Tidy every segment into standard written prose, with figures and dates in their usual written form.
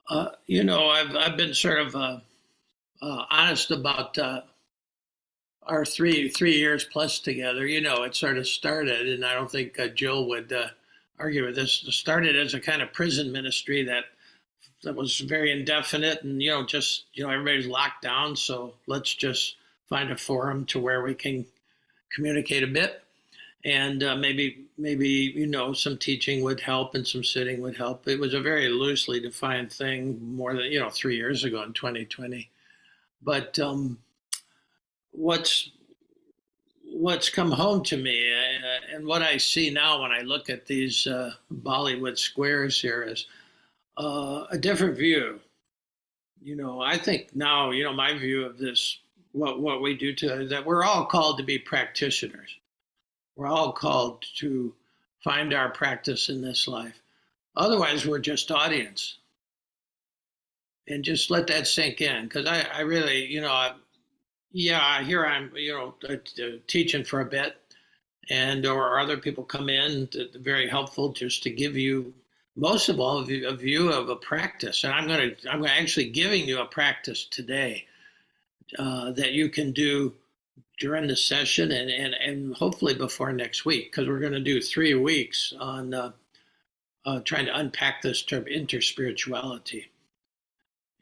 I've been sort of honest about our three years plus together. It sort of started, and I don't think Jill would argue with this. It started as a kind of prison ministry that was very indefinite, and just everybody's locked down, so let's just find a forum to where we can communicate a bit, and maybe some teaching would help and some sitting would help. It was a very loosely defined thing more than 3 years ago in 2020. But what's what's come home to me, and what I see now when I look at these Bollywood squares here is a different view. I think now, my view of this, what we do today, that we're all called to be practitioners. We're all called to find our practice in this life. Otherwise, we're just audience. And just let that sink in, because I really, yeah, here I'm, teaching for a bit, and or other people come in, very helpful, just to give you, most of all, a view of a practice. And I'm actually giving you a practice today that you can do during the session and hopefully before next week, because we're going to do 3 weeks on trying to unpack this term interspirituality.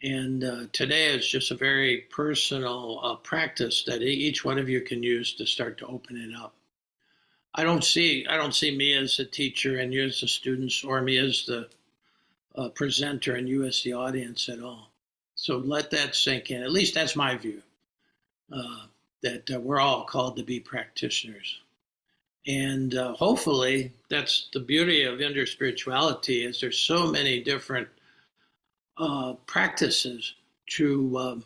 And today is just a very personal practice that each one of you can use to start to open it up. I don't see me as a teacher and you as the students, or me as the presenter and you as the audience at all. So let that sink in. At least that's my view. That we're all called to be practitioners, and hopefully that's the beauty of interspirituality. Is there's so many different practices to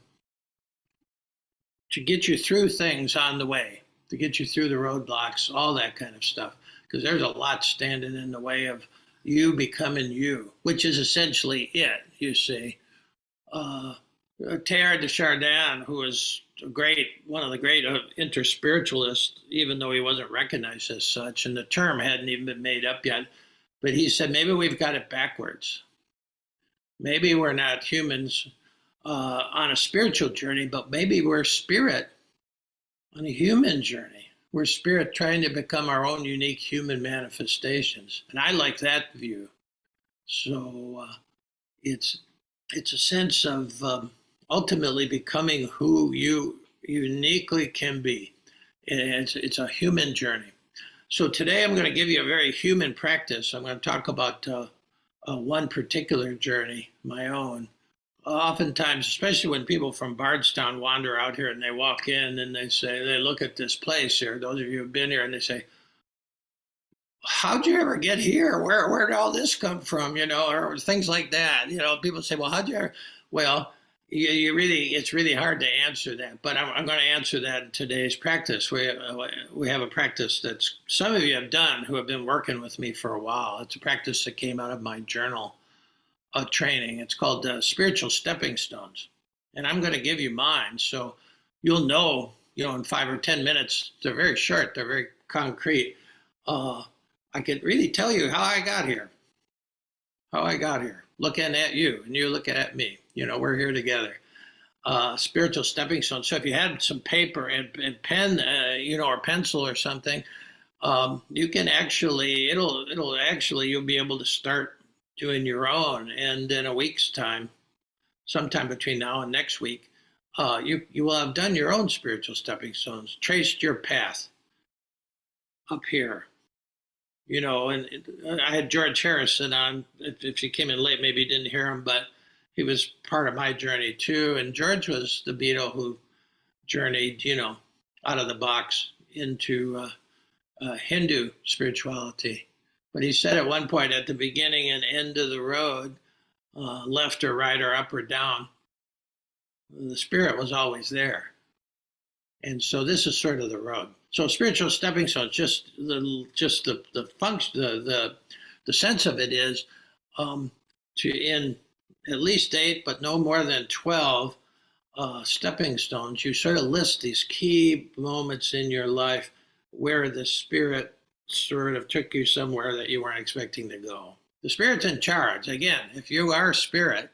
get you through things on the way, to get you through the roadblocks, all that kind of stuff. Because there's a lot standing in the way of you becoming you, which is essentially it. You see, Teilhard de Chardin, who was one of the great interspiritualists, even though he wasn't recognized as such, and the term hadn't even been made up yet, but he said maybe we've got it backwards. Maybe we're not humans on a spiritual journey, but maybe we're spirit on a human journey. We're spirit trying to become our own unique human manifestations. And I like that view. So it's a sense of ultimately becoming who you uniquely can be. And it's a human journey. So today I'm going to give you a very human practice. I'm going to talk about one particular journey, my own. Oftentimes, especially when people from Bardstown wander out here and they walk in and they look at this place here, those of you who've been here, and they say, how'd you ever get here? Where did all this come from? Or things like that. People say, well, how'd you ever? Well, it's really hard to answer that, but I'm going to answer that in today's practice. We have a practice that some of you have done who have been working with me for a while. It's a practice that came out of my journal training. It's called Spiritual Stepping Stones, and I'm going to give you mine, so you'll know, in 5 or 10 minutes. They're very short. They're very concrete. I could really tell you how I got here. Looking at you, and you looking at me. We're here together. Spiritual stepping stones. So if you had some paper and pen, or pencil or something, you can actually, you'll be able to start doing your own. And in a week's time, sometime between now and next week, you will have done your own spiritual stepping stones, traced your path up here. And I had George Harrison on. If you came in late, maybe you didn't hear him, but he was part of my journey too. And George was the Beatle who journeyed, out of the box into Hindu spirituality. But he said at one point, at the beginning and end of the road, left or right or up or down, the spirit was always there. And so this is sort of the road. So spiritual stepping stones, just the function, the sense of it is in at least 8, but no more than 12 stepping stones. You sort of list these key moments in your life where the spirit sort of took you somewhere that you weren't expecting to go. The spirit's in charge. Again, if you are spirit,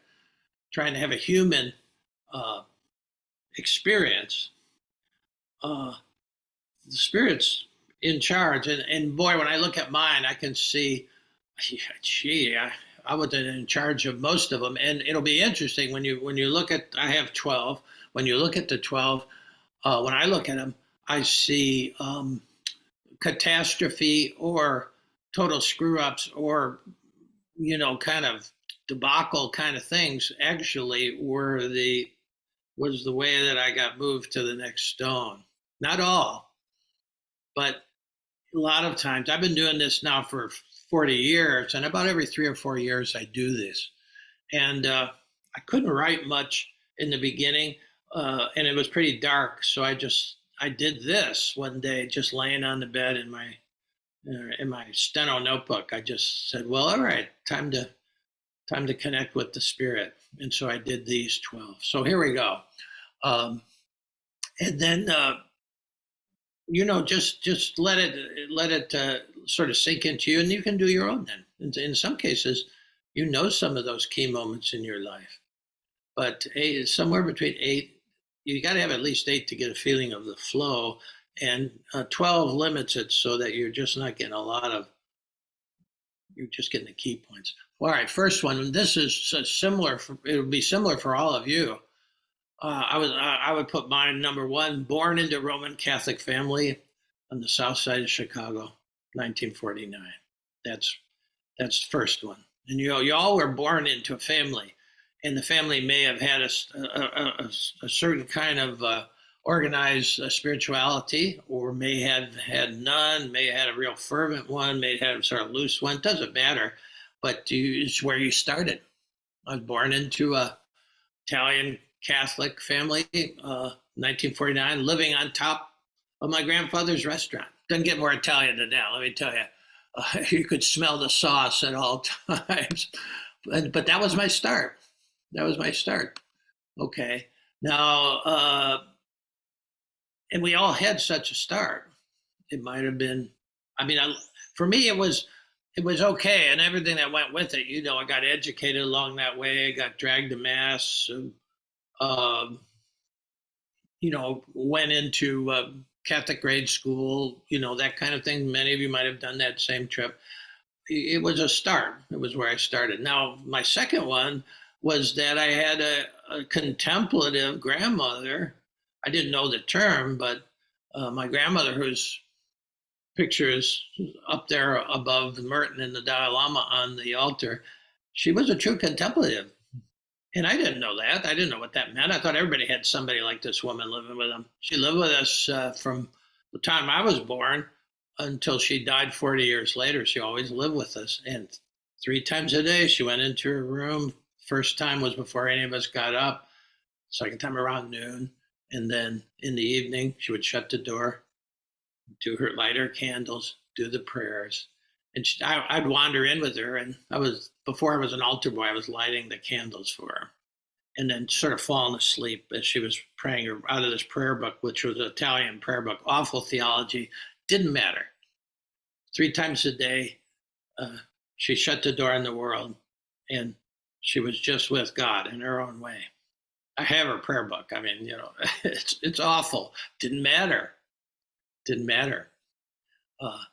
trying to have a human uh, experience, uh, the Spirit's in charge. And boy, when I look at mine, I can see, gee, I wasn't in charge of most of them. And it'll be interesting when you look at, I have 12. When you look at the 12, when I look at them, I see catastrophe or total screw ups or, kind of debacle kind of things actually was the way that I got moved to the next stone. Not all, but a lot of times. I've been doing this now for 40 years, and about every 3 or 4 years, I do this. And I couldn't write much in the beginning, and it was pretty dark. So I did this one day, just laying on the bed in my steno notebook. I just said, "Well, all right, time to connect with the Spirit." And so I did these 12. So here we go. Um, and then just let it sort of sink into you, and you can do your own. Then in some cases, some of those key moments in your life, but somewhere between 8, you got to have at least 8 to get a feeling of the flow, and 12 limits it so that you're just not getting you're just getting the key points. All right, first one. This is similar. It would be similar for all of you. I would put mine number 1. Born into Roman Catholic family on the south side of Chicago, 1949. That's the first one. And you all were born into a family, and the family may have had a certain kind of organized spirituality, or may have had none, may have had a real fervent one, may have had a sort of loose one. Doesn't matter, but it's where you started. I was born into a Italian Catholic family, 1949, living on top of my grandfather's restaurant. Doesn't get more Italian than that, let me tell you. You could smell the sauce at all times. But that was my start. Okay. Now, and we all had such a start. It might have been, for me, it was okay, and everything that went with it. I got educated along that way. I got dragged to mass. Um, went into Catholic grade school, that kind of thing. Many of you might have done that same trip. It was a start. It was where I started. Now, my second one was that I had a contemplative grandmother. I didn't know the term, but my grandmother, whose picture is up there above the Merton and the Dalai Lama on the altar, she was a true contemplative. And I didn't know that. I didn't know what that meant. I thought everybody had somebody like this woman living with them. She lived with us from the time I was born until she died 40 years later. She always lived with us. And 3 times a day, she went into her room. First time was before any of us got up. Second time around noon. And then in the evening, she would shut the door, light her candles, do the prayers. And I'd wander in with her, and before I was an altar boy, I was lighting the candles for her, and then sort of falling asleep as she was praying out of this prayer book, which was an Italian prayer book. Awful theology, didn't matter. 3 times a day, she shut the door on the world, and she was just with God in her own way. I have her prayer book. It's awful. Didn't matter.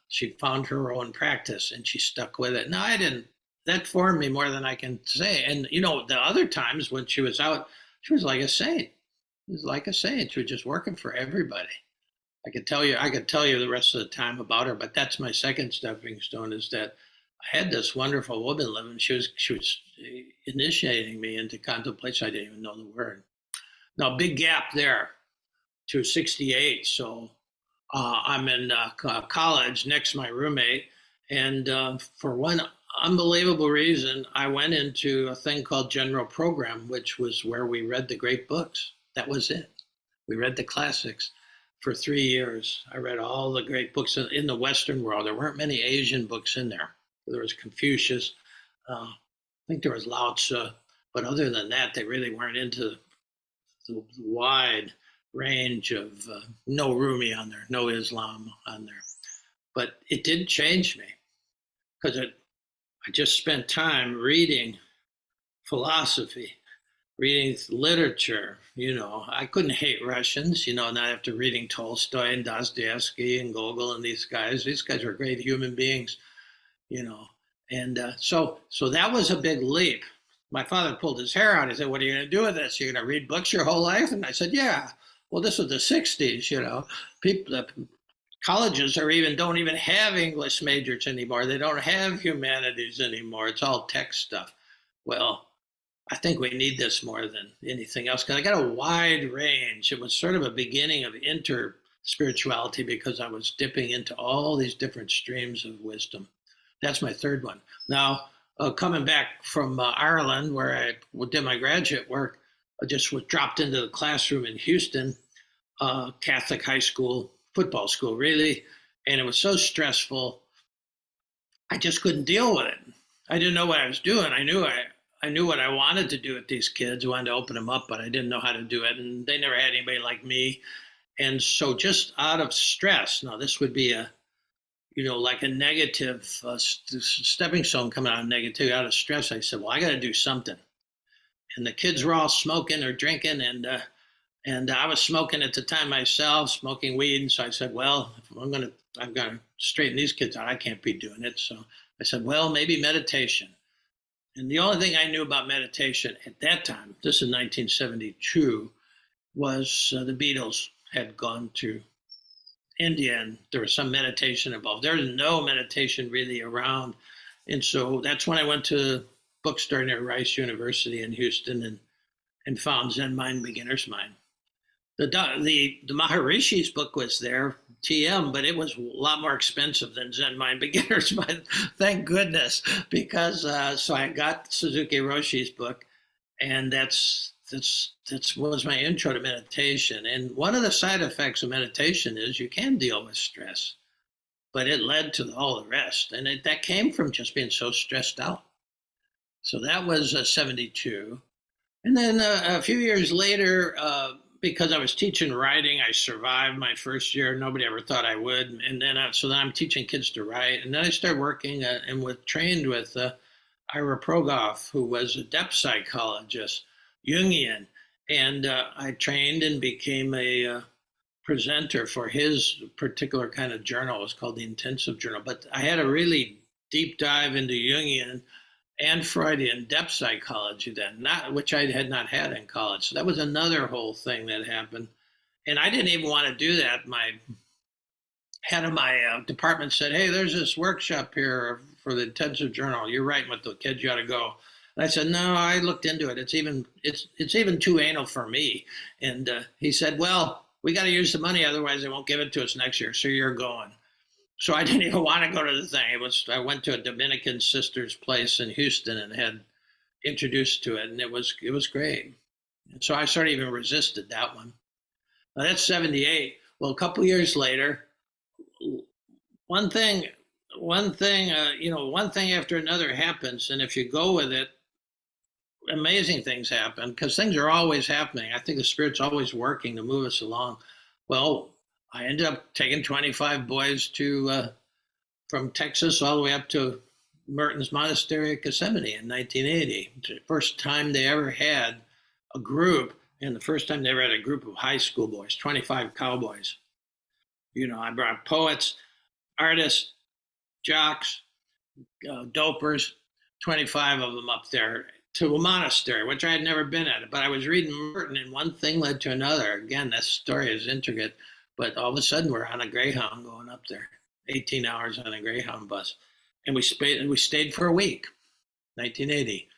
She found her own practice, and she stuck with it. No, I didn't. That formed me more than I can say. And the other times when she was out, she was like a saint. She was just working for everybody. I could tell you the rest of the time about her, but that's my second stepping stone. Is that I had this wonderful woman living. She was initiating me into contemplation. I didn't even know the word. Now, big gap there to 68. So I'm in college next to my roommate, and for one unbelievable reason, I went into a thing called General Program, which was where we read the great books. That was it. We read the classics for 3 years. I read all the great books in the Western world. There weren't many Asian books in there. There was Confucius. I think there was Lao Tzu, but other than that, they really weren't into the wide range of no Rumi on there, no Islam on there. But it did change me because I just spent time reading philosophy reading literature. I couldn't hate Russians, not after reading Tolstoy and Dostoevsky and Gogol and these guys. These guys were great human beings, you know. And so that was a big leap. My father pulled his hair out. He said, "What are you going to do with this? You're going to read books your whole life?" And I said, "Yeah." Well, this was the '60s, People, colleges don't even have English majors anymore. They don't have humanities anymore. It's all tech stuff. Well, I think we need this more than anything else because I got a wide range. It was sort of a beginning of inter spirituality because I was dipping into all these different streams of wisdom. That's my third one. Now, coming back from Ireland, where I did my graduate work, I just was dropped into the classroom in Houston, Catholic high school, football school, really. And it was so stressful, I just couldn't deal with it. I didn't know what I was doing. I knew what I wanted to do with these kids. I wanted to open them up, but I didn't know how to do it. And they never had anybody like me. And so just out of stress, now this would be like a negative stepping stone coming out of negativity, out of stress. I said, well, I got to do something. And the kids were all smoking or drinking, and I was smoking at the time myself, smoking weed. And so I said, well, if I'm gonna straighten these kids out. I can't be doing it. So I said, well, maybe meditation. And the only thing I knew about meditation at that time, this is 1972, was the Beatles had gone to India and there was some meditation involved. There was no meditation really around. And so that's when I went to a bookstore near Rice University in Houston and found Zen Mind, Beginner's Mind. The Maharishi's book was there, TM, but it was a lot more expensive than Zen Mind Beginner's Mind. Thank goodness, because so I got Suzuki Roshi's book, and that's was my intro to meditation. And one of the side effects of meditation is you can deal with stress, but it led to all the rest, and that came from just being so stressed out. So that was 72. And then a few years later, because I was teaching writing, I survived my first year. Nobody ever thought I would. And then so then I'm teaching kids to write. And then I started working trained with Ira Progoff, who was a depth psychologist, Jungian. And I trained and became a presenter for his particular kind of journal. It was called the Intensive Journal. But I had a really deep dive into Jungian and Freudian depth psychology then, which I had not had in college. So that was another whole thing that happened. And I didn't even want to do that. My head of my department said, hey, there's this workshop here for the intensive journal. You're writing with the kids, you ought to go. And I said, no, I looked into it. It's even too anal for me. And he said, well, we got to use the money, otherwise they won't give it to us next year. So you're going. So I didn't even want to go to the thing. I went to a Dominican sister's place in Houston and had introduced to it, and it was great. And so I sort of even resisted that one. Now that's 78. Well, a couple years later, one thing after another happens, and if you go with it, amazing things happen because things are always happening. I think the Spirit's always working to move us along. Well, I ended up taking 25 boys from Texas all the way up to Merton's Monastery at Gethsemani in 1980. It's the first time they ever had a group, and the first time they ever had a group of high school boys, 25 cowboys. I brought poets, artists, jocks, dopers, 25 of them up there to a monastery, which I had never been at. But I was reading Merton, and one thing led to another. Again, that story is intricate. But all of a sudden, we're on a Greyhound going up there, 18 hours on a Greyhound bus. And we stayed for a week, 1980.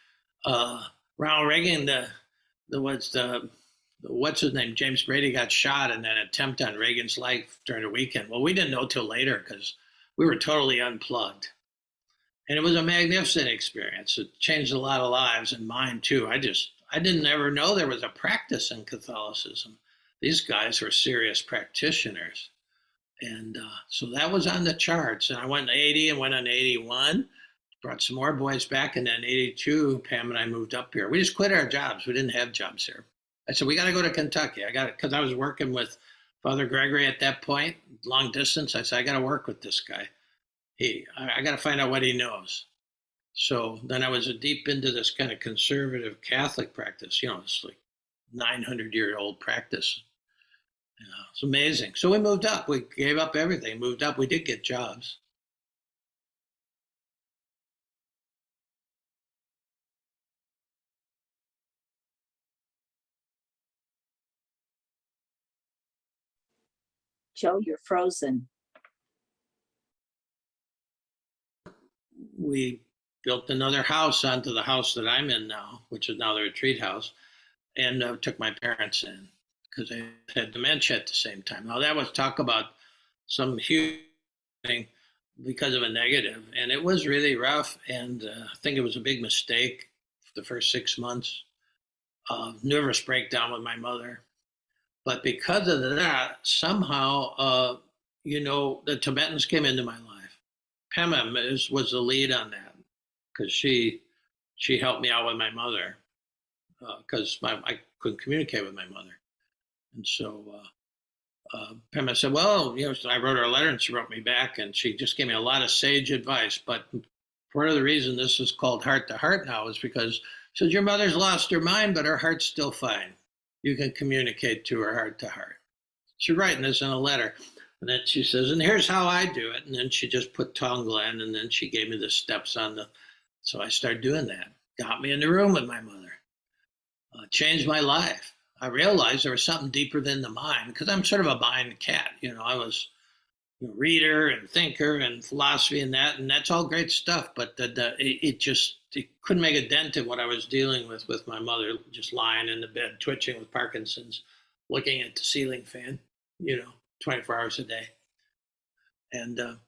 Ronald Reagan, what's his name? James Brady got shot in an attempt on Reagan's life during the weekend. Well, we didn't know till later because we were totally unplugged. And it was a magnificent experience. It changed a lot of lives and mine too. I didn't ever know there was a practice in Catholicism. These guys were serious practitioners. And so that was on the charts. And I went in 80 and went on 81, brought some more boys back. And then 82, Pam and I moved up here. We just quit our jobs. We didn't have jobs here. I said, we got to go to Kentucky. Because I was working with Father Gregory at that point, long distance. I said, I got to work with this guy. I got to find out what he knows. So then I was deep into this kind of conservative Catholic practice. It's like 900-year-old practice. It's amazing. So we moved up. We gave up everything, moved up. We did get jobs. Joe, you're frozen. We built another house onto the house that I'm in now, which is now the retreat house, and took my parents in because they had dementia at the same time. Now that was talk about some huge thing because of a negative, and it was really rough. And I think it was a big mistake for the first 6 months. Nervous breakdown with my mother, but because of that, somehow, the Tibetans came into my life. Pema was the lead on that because she helped me out with my mother because I couldn't communicate with my mother, and so Pema said, "Well, so I wrote her a letter, and she wrote me back, and she just gave me a lot of sage advice." But part of the reason this is called Heart to Heart now is because she said your mother's lost her mind, but her heart's still fine. You can communicate to her heart to heart. She's writing this in a letter. And then she says, and here's how I do it. And then she just put Tonglen, and then she gave me the steps so I started doing that. Got me in the room with my mother. Changed my life. I realized there was something deeper than the mind because I'm sort of a mind cat. I was a reader and thinker and philosophy and that's all great stuff. But it couldn't make a dent in what I was dealing with my mother, just lying in the bed, twitching with Parkinson's, looking at the ceiling fan, 24 hours a day. And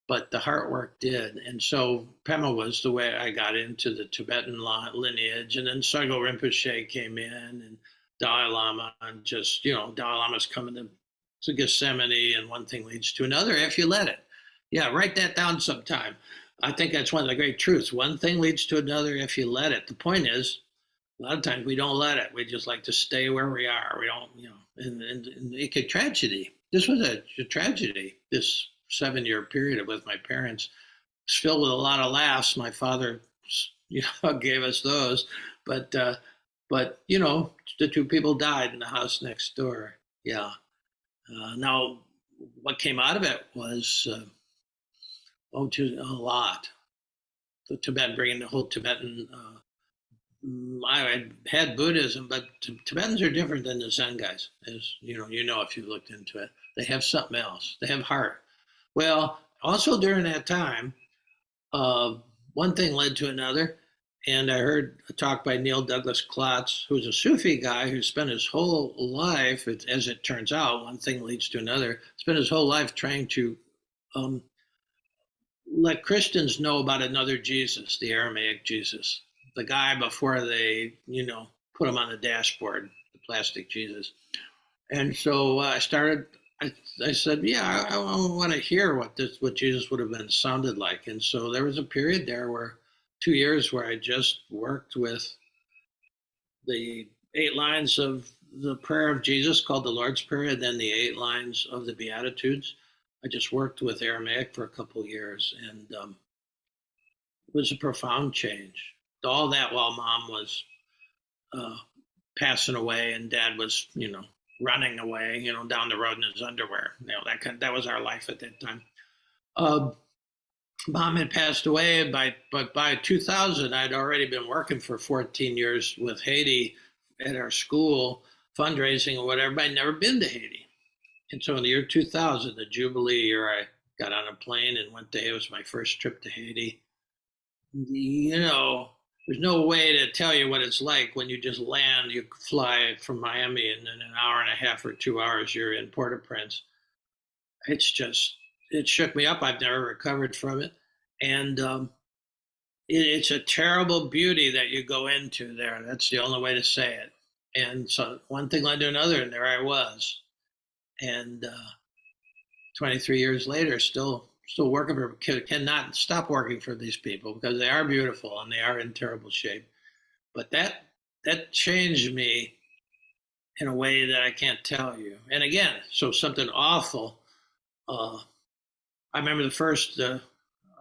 but the heart work did. And so Pema was the way I got into the Tibetan lineage. And then Sogyal Rinpoche came in, and Dalai Lama, and just, Dalai Lama's coming to Gethsemane, and one thing leads to another if you let it. Yeah, write that down sometime. I think that's one of the great truths. One thing leads to another if you let it. The point is, a lot of times we don't let it. We just like to stay where we are. We don't, and it could tragedy. This was a tragedy. This 7-year period with my parents was filled with a lot of laughs. My father, gave us those, but the two people died in the house next door. Yeah. Now, what came out of it was a lot. The Tibetan, bringing the whole Tibetan. I had Buddhism, but Tibetans are different than the Zen guys, as if you looked into it. They have something else. They have heart. Well, also during that time, one thing led to another, and I heard a talk by Neil Douglas Klotz, who's a Sufi guy who spent his whole life, as it turns out, one thing leads to another, spent his whole life trying to let Christians know about another Jesus, the Aramaic Jesus, the guy before they, put him on the dashboard, the plastic Jesus. And so I started. I said, yeah, I want to hear what Jesus would have been sounded like. And so there was a period there 2 years where I just worked with the 8 lines of the prayer of Jesus called the Lord's Prayer, and then the 8 lines of the Beatitudes. I just worked with Aramaic for a couple of years, and it was a profound change. All that while Mom was passing away and Dad was, running away, down the road in his underwear. That was our life at that time. Mom had passed away, but by 2000, I'd already been working for 14 years with Haiti at our school, fundraising or whatever, but I'd never been to Haiti. And so in the year 2000, the Jubilee year, I got on a plane and went to Haiti. It was my first trip to Haiti. There's no way to tell you what it's like when you just land. You fly from Miami, and in an hour and a half or 2 hours, you're in Port-au-Prince. It shook me up. I've never recovered from it. And it's a terrible beauty that you go into there. That's the only way to say it. And so one thing led to another, and there I was. And 23 years later, still working for, cannot stop working for these people because they are beautiful and they are in terrible shape. But that changed me in a way that I can't tell you. And again, so something awful. I remember the first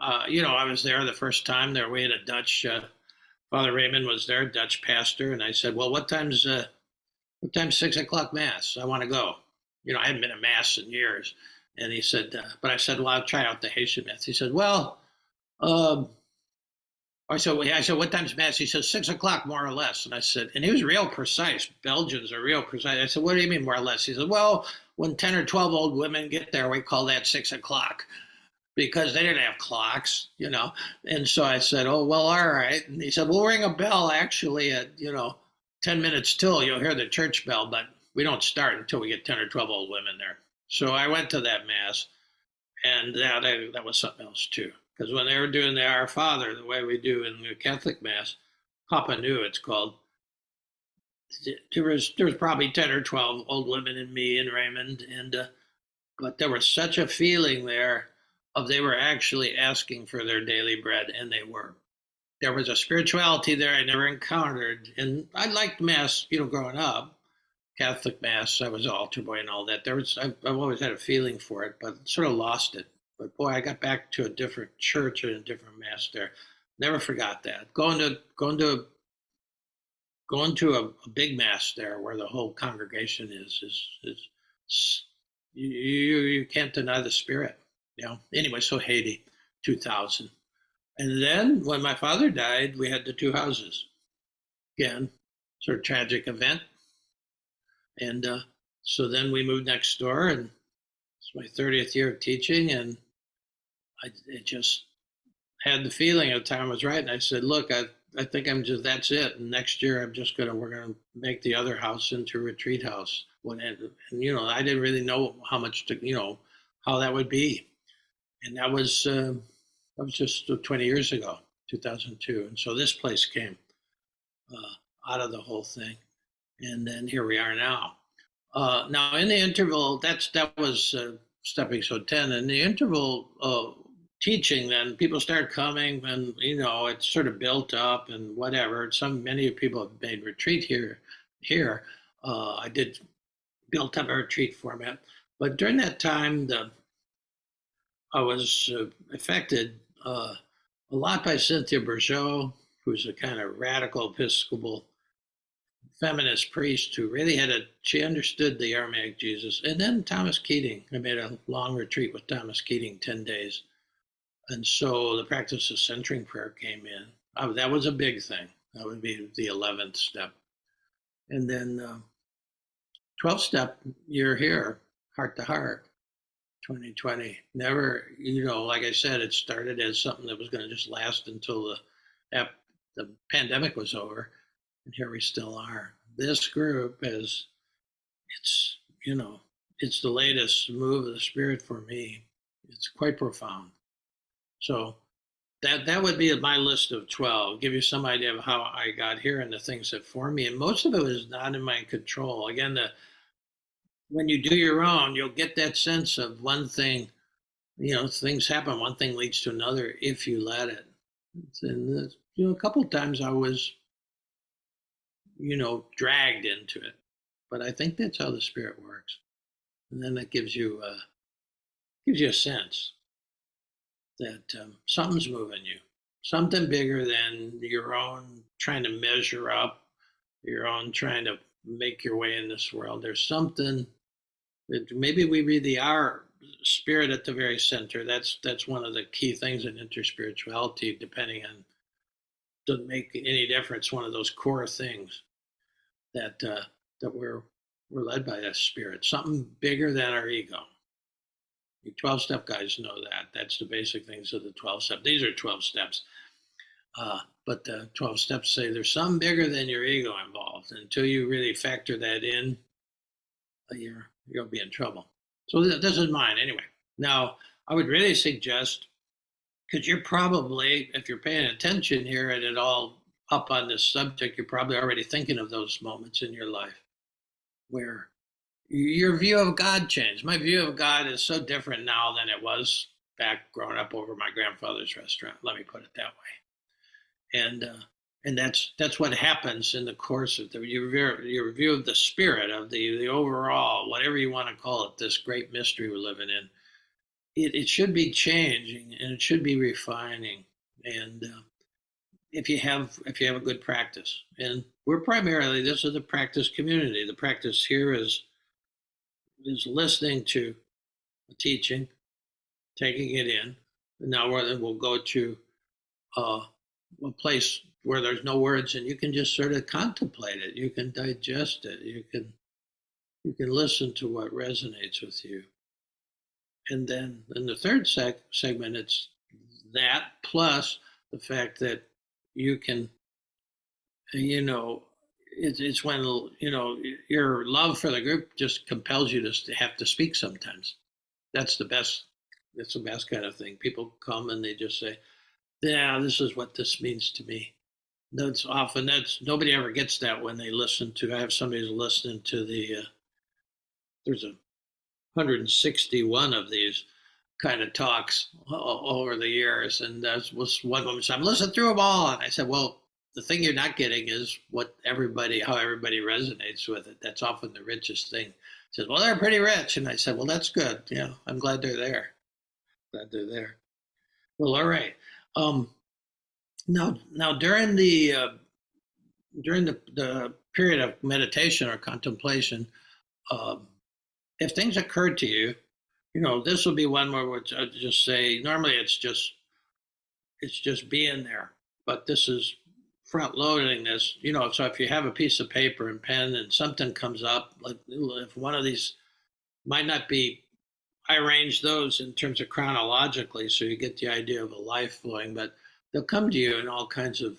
I was there the first time there. We had a Dutch, Father Raymond was there, Dutch pastor. And I said, well, what time's 6 o'clock mass? I want to go. I hadn't been to mass in years. And he said, but I said, well, I'll try out the Haitian mass. He said, well, um, I said, what time's mass? He said, 6 o'clock, more or less. And I said, and he was real precise. Belgians are real precise. I said, what do you mean, more or less? He said, well, when 10 or 12 old women get there, we call that 6 o'clock because they didn't have clocks. And so I said, oh, well, all right. And he said, we'll ring a bell actually at, 10 minutes till you'll hear the church bell, but we don't start until we get 10 or 12 old women there. So I went to that mass, and that was something else too. Because when they were doing the Our Father, the way we do in the Catholic Mass, Papa Knew it's called, there was probably 10 or 12 old women and me and Raymond, but there was such a feeling there of they were actually asking for their daily bread, and they were. There was a spirituality there I never encountered, and I liked Mass, growing up, Catholic Mass. I was altar boy and all that. I've always had a feeling for it, but sort of lost it. But boy, I got back to a different church and a different Mass there. Never forgot that. Going to a big Mass there where the whole congregation is you can't deny the spirit. Anyway, so Haiti, 2000. And then when my father died, we had the two houses. Again, sort of tragic event. And so then we moved next door, and it's my 30th year of teaching, and I just had the feeling at the time was right. And I said, look, I think that's it. And next year we're going to make the other house into a retreat house. And I didn't really know how much how that would be. And that was just 20 years ago, 2002. And so this place came out of the whole thing. And then here we are now. Now in the interval, that was Stepping Stone 10. In the interval teaching, then people started coming, and it sort of built up and whatever. Many people have made retreat here. I did built up a retreat format, but during that time, I was affected a lot by Cynthia Bourgeault, who's a kind of radical Episcopal feminist priest who really she understood the Aramaic Jesus. And then Thomas Keating. I made a long retreat with Thomas Keating, 10 days. And so the practice of centering prayer came in. That was a big thing. That would be the 11th step. And then 12th step, you're here, heart to heart, 2020. Never, like I said, it started as something that was going to just last until the pandemic was over. And here we still are. This group it's the latest move of the Spirit for me. It's quite profound. So that would be my list of 12. Give you some idea of how I got here and the things that form me. And most of it was not in my control. Again, when you do your own, you'll get that sense of one thing. Things happen. One thing leads to another if you let it. And a couple of times I was dragged into it. But I think that's how the Spirit works. And then that gives you a sense that something's moving you, something bigger than your own trying to measure up, your own trying to make your way in this world. There's something that maybe we read our spirit at the very center. That's one of the key things in interspirituality, depending on, doesn't make any difference, one of those core things that we're led by that spirit, something bigger than our ego. You 12-step guys know that. That's the basic things of the 12 steps. These are 12 steps. But the 12 steps say there's something bigger than your ego involved. Until you really factor that in, you'll be in trouble. So this is mine anyway. Now, I would really suggest, because you're probably, if you're paying attention here and at all up on this subject, you're probably already thinking of those moments in your life where your view of God changed. My view of God is so different now than it was back growing up over my grandfather's restaurant. Let me put it that way. And that's what happens in the course of your view of the spirit of the overall, whatever you want to call it, this great mystery we're living in. it should be changing and it should be refining. And if you have a good practice, and we're primarily, this is a practice community. The practice here is listening to the teaching, taking it in. And now we'll go to uh, a place where there's no words, and you can just sort of contemplate it. You can digest it. You can listen to what resonates with you. And then in the third segment, it's that plus the fact that you can, you know, it's when, your love for the group just compels you to have to speak sometimes. That's the best. That's the best kind of thing. People come and they just say, yeah, this is what this means to me. That's nobody ever gets that when they listen to. I have somebody who's listening to there's a 161 of these kind of talks over the years, and that was one woman said, "I'm listening through them all," and I said, "Well, the thing you're not getting is how everybody resonates with it. That's often the richest thing." She says, "Well, they're pretty rich," and I said, "Well, that's good. Yeah, I'm glad they're there. Glad they're there." Well, all right. Um, now during the period of meditation or contemplation, um, if things occur to you, this will be one where I'd just say, normally it's just being there, but this is front loading this. So if you have a piece of paper and pen and something comes up, like if one of these might not be, I arrange those in terms of chronologically, so you get the idea of a life flowing, but they'll come to you in all kinds of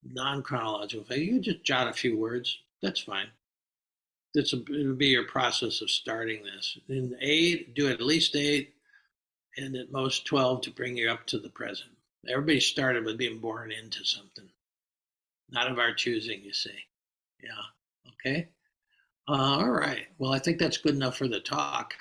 non-chronological things. You just jot a few words. That's fine. It'll be your process of starting this. In 8, do at least 8, and at most 12 to bring you up to the present. Everybody started with being born into something, not of our choosing, you see. Yeah. Okay. All right. Well, I think that's good enough for the talk.